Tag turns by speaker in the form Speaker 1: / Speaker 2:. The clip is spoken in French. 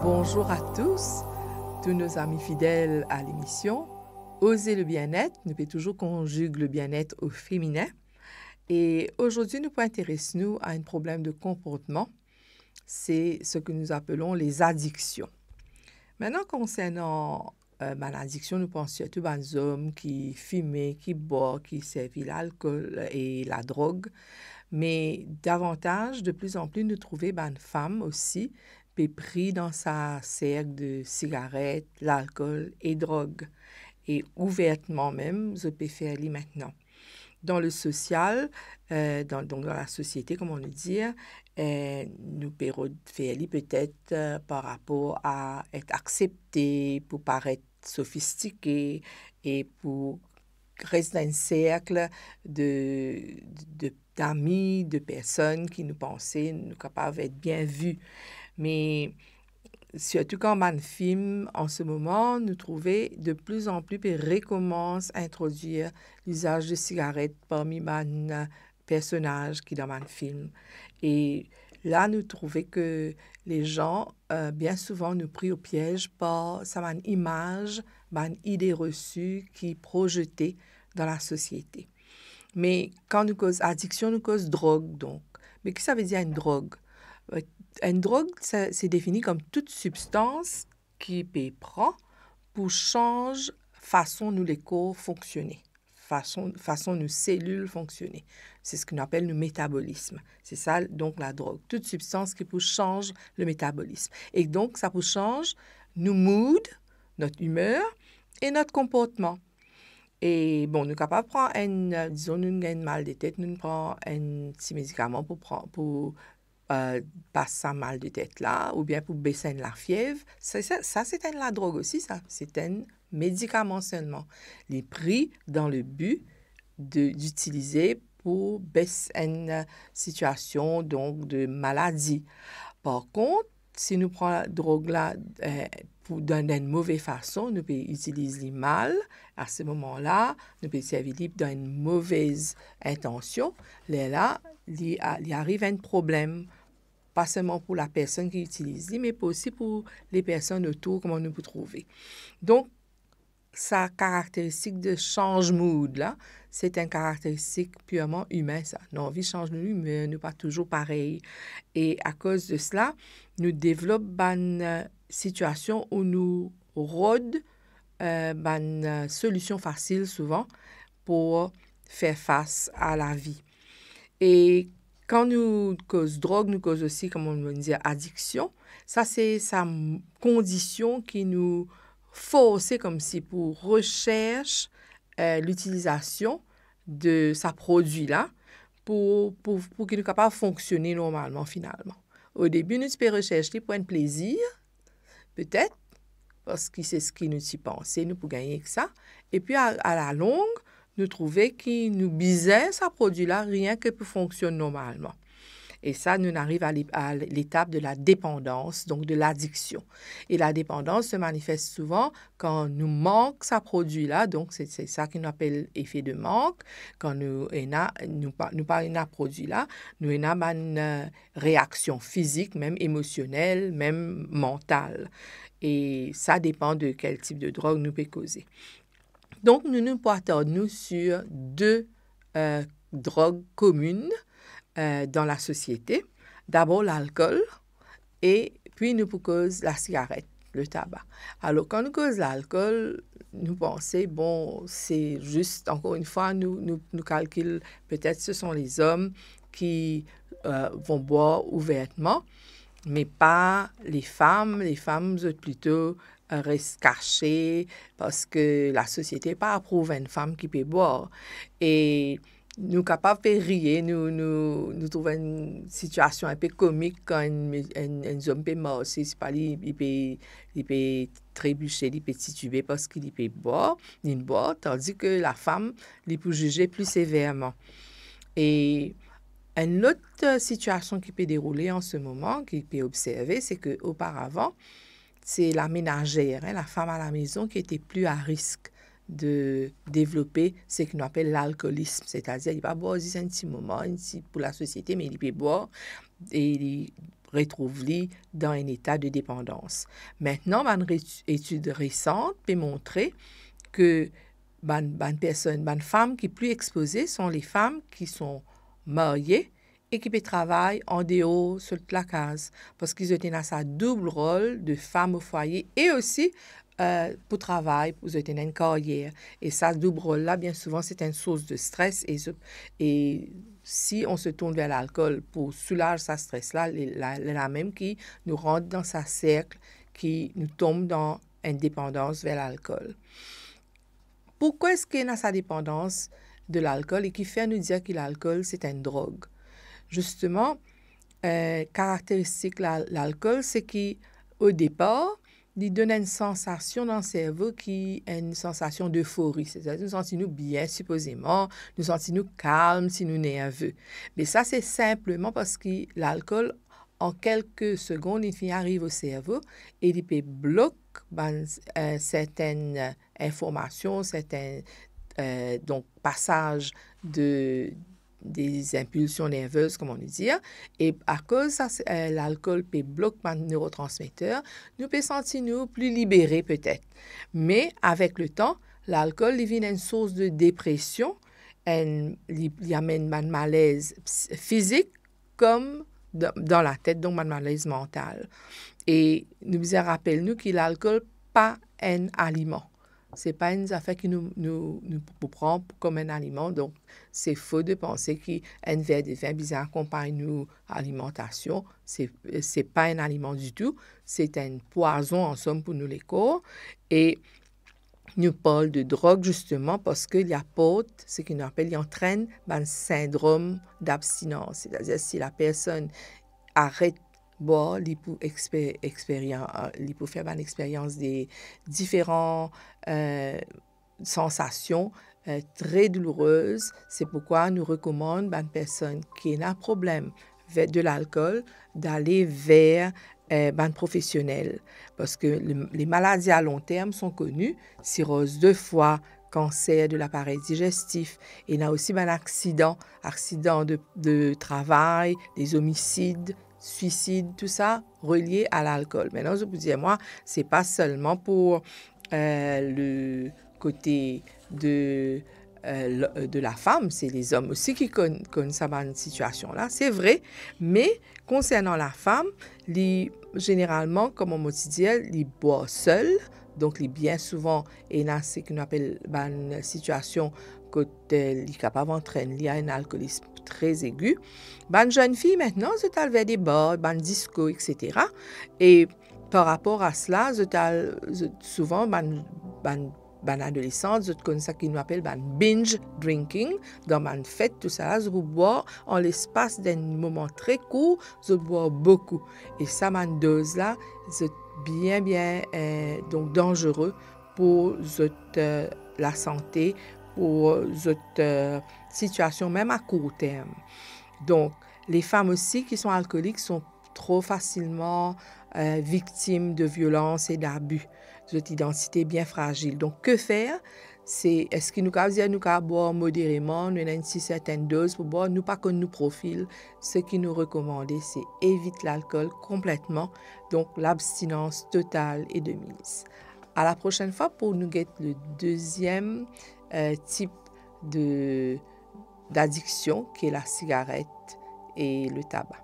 Speaker 1: Bonjour à tous nos amis fidèles à l'émission. Oser le bien-être, nous peut toujours conjuguer le bien-être au féminin. Et aujourd'hui, nous intéressons à un problème de comportement. C'est ce que nous appelons les addictions. Maintenant, concernant l'addiction, nous pensons surtout aux hommes qui fument, qui boivent, qui servent l'alcool et la drogue. Mais davantage, de plus en plus, nous trouvons une femme aussi pris dans sa cercle de cigarettes, l'alcool et drogue. Et ouvertement même, je peux faire maintenant. Dans le social, donc dans la société, comme on le dit, nous pouvons faire peut-être par rapport à être accepté, pour paraître sophistiqué et pour rester dans un cercle d'amis, de personnes qui nous pensaient nous capables d'être bien vus. Mais surtout quand on film, en ce moment, nous trouvons de plus en plus qu'ils recommencent à introduire l'usage de cigarettes parmi les personnages qui dans le film. Et là, nous trouvons que les gens, bien souvent, nous prient au piège par cette image, une idée reçue qui est projetée dans la société. Mais quand nous cause addiction, nous cause drogue, donc. Mais qu'est-ce que ça veut dire une drogue? Une drogue, c'est défini comme toute substance qui prend pour changer façon nous les corps fonctionner, façon nos cellules fonctionner. C'est ce qu'on appelle le métabolisme. C'est ça, donc, la drogue. Toute substance qui peut changer le métabolisme. Et donc, ça peut changer nos moods, notre humeur et notre comportement. Et bon, nous sommes capables de prendre disons, nous avons mal de tête, nous prenons un petit médicament pour passer un mal de tête là, ou bien pour baisser la fièvre. Ça c'est la drogue aussi, ça. C'est un médicament seulement. Les pris dans le but d'utiliser pour baisser une situation donc, de maladie. Par contre, si nous prenons la drogue là d'une mauvaise façon, nous pouvons utiliser mal. À ce moment-là, nous pouvons servir dans une mauvaise intention. Là, il arrive un problème, pas seulement pour la personne qui utilise, mais aussi pour les personnes autour, comment nous pouvons trouver. Donc, sa caractéristique de change-mood, là, c'est une caractéristique purement humaine, ça. Nos vies changent, nous ne pas toujours pareil. Et à cause de cela, nous développons une situation où nous rôdons une solution facile souvent pour faire face à la vie. Et quand nous cause drogue, nous cause aussi, comme on veut dire, addiction. Ça, c'est sa condition qui nous force comme si pour recherche l'utilisation de ce produit-là pour qu'il soit capable de fonctionner normalement finalement. Au début, nous pouvons rechercher pour un plaisir, peut-être, parce que c'est ce qui nous y pensait, nous pour gagner que ça. Et puis, à la longue, nous trouvons qu'il nous bisait ce produit-là rien que pour fonctionner normalement. Et ça, nous arrivons à l'étape de la dépendance, donc de l'addiction. Et la dépendance se manifeste souvent quand nous manquons ce produit-là, donc c'est ça qu'on appelle effet de manque. Quand nous parlons d'un produit-là, nous avons une réaction physique, même émotionnelle, même mentale. Et ça dépend de quel type de drogue nous peut causer. Donc, nous portons sur deux drogues communes dans la société. D'abord l'alcool et puis nous cause la cigarette, le tabac. Alors quand nous cause l'alcool, nous pensons, bon, c'est juste, encore une fois, nous calculons, peut-être ce sont les hommes qui vont boire ouvertement, mais pas les femmes. Les femmes plutôt restent cachées parce que la société pas approuve une femme qui peut boire. Et nous sommes capables de rire, nous trouvons une situation un peu comique quand un homme peut mort. C'est pas il peut trébucher, il peut tituber parce qu'il peut boire, tandis que la femme, il peut juger plus sévèrement. Et une autre situation qui peut dérouler en ce moment, qui peut observer, c'est qu'auparavant, c'est la ménagère, la femme à la maison qui était plus à risque de développer ce qu'on appelle l'alcoolisme, c'est-à-dire il va boire un petit moment pour la société, mais il peut boire et il retrouve dans un état de dépendance. Maintenant, une étude récente peut montrer que les femmes qui sont plus exposées sont les femmes qui sont mariées et qui travaillent en dehors sur la case, parce qu'ils ont un double rôle de femme au foyer et aussi pour travail, pour avoir une carrière. Et ça, double rôle-là, bien souvent, c'est une source de stress. Et si on se tourne vers l'alcool pour soulager ce stress-là, la même qui nous rentre dans sa cercle, qui nous tombe dans une dépendance vers l'alcool. Pourquoi est-ce qu'il y a sa dépendance de l'alcool et qui fait nous dire que l'alcool, c'est une drogue? Justement, caractéristique de l'alcool, c'est qu'au départ, il donne une sensation dans le cerveau qui est une sensation d'euphorie. C'est-à-dire, nous sentons-nous bien, supposément, nous sentons-nous calmes si nous nerveux. Mais ça, c'est simplement parce que l'alcool, en quelques secondes, il arrive au cerveau et il peut bloquer certaines informations, certains donc passages des impulsions nerveuses, comme on dit dire. Et à cause de l'alcool peut bloquer les neurotransmetteurs, nous peut sentir nous plus libérés peut-être. Mais avec le temps, l'alcool devient une source de dépression, il amène un malaise physique comme dans la tête, donc un malaise mental. Et nous rappelons que l'alcool n'est pas un aliment. Ce n'est pas une affaire qui nous prend comme un aliment. Donc, c'est faux de penser qu'un verre de vin bizarre accompagne nous alimentation. Ce n'est pas un aliment du tout. C'est un poison, en somme, pour nous les corps. Et nous parlons de drogue, justement, parce qu'il apporte ce qu'on appelle, il entraîne un syndrome d'abstinence. C'est-à-dire, si la personne arrête boire, il peut faire une expérience des différentes sensations très douloureuses. C'est pourquoi nous recommandons à une personne qui a un problème de l'alcool d'aller vers un professionnel. Parce que les maladies à long terme sont connues, cirrhose de foie, cancer de l'appareil digestif. Et il y a aussi un accident de travail, des homicides, suicides, tout ça relié à l'alcool. Maintenant, je vous dis, moi, c'est pas seulement pour le côté de la femme, c'est les hommes aussi qui connaissent cette situation-là, c'est vrai, mais concernant la femme, généralement, comme on m'a dit, ils boivent seuls, donc bien souvent, il y a ce qu'on appelle une situation quand il est capable d'entraîner, il y a un alcoolisme très aigu. Une jeune fille, maintenant, c'est vers des bars, des discos, etc. Et par rapport à cela, souvent, adolescente, je connais ça qu'on appelle binge drinking. Dans une fête, tout ça, je bois en l'espace d'un moment très court, je bois beaucoup. Et ça, une dose-là, c'est bien, donc dangereux pour la santé, pour cette situation, même à court terme. Donc, les femmes aussi qui sont alcooliques sont trop facilement victimes de violences et d'abus. Cette identité bien fragile. Donc, que faire? Est-ce qu'il nous dire nous boire modérément, nous avons une certaine dose pour boire, nous pas qu'on nous profile. Ce qui nous recommande, c'est éviter l'alcool complètement. Donc, l'abstinence totale et de mise. À la prochaine fois pour nous guetter le deuxième type d'addiction qui est la cigarette et le tabac.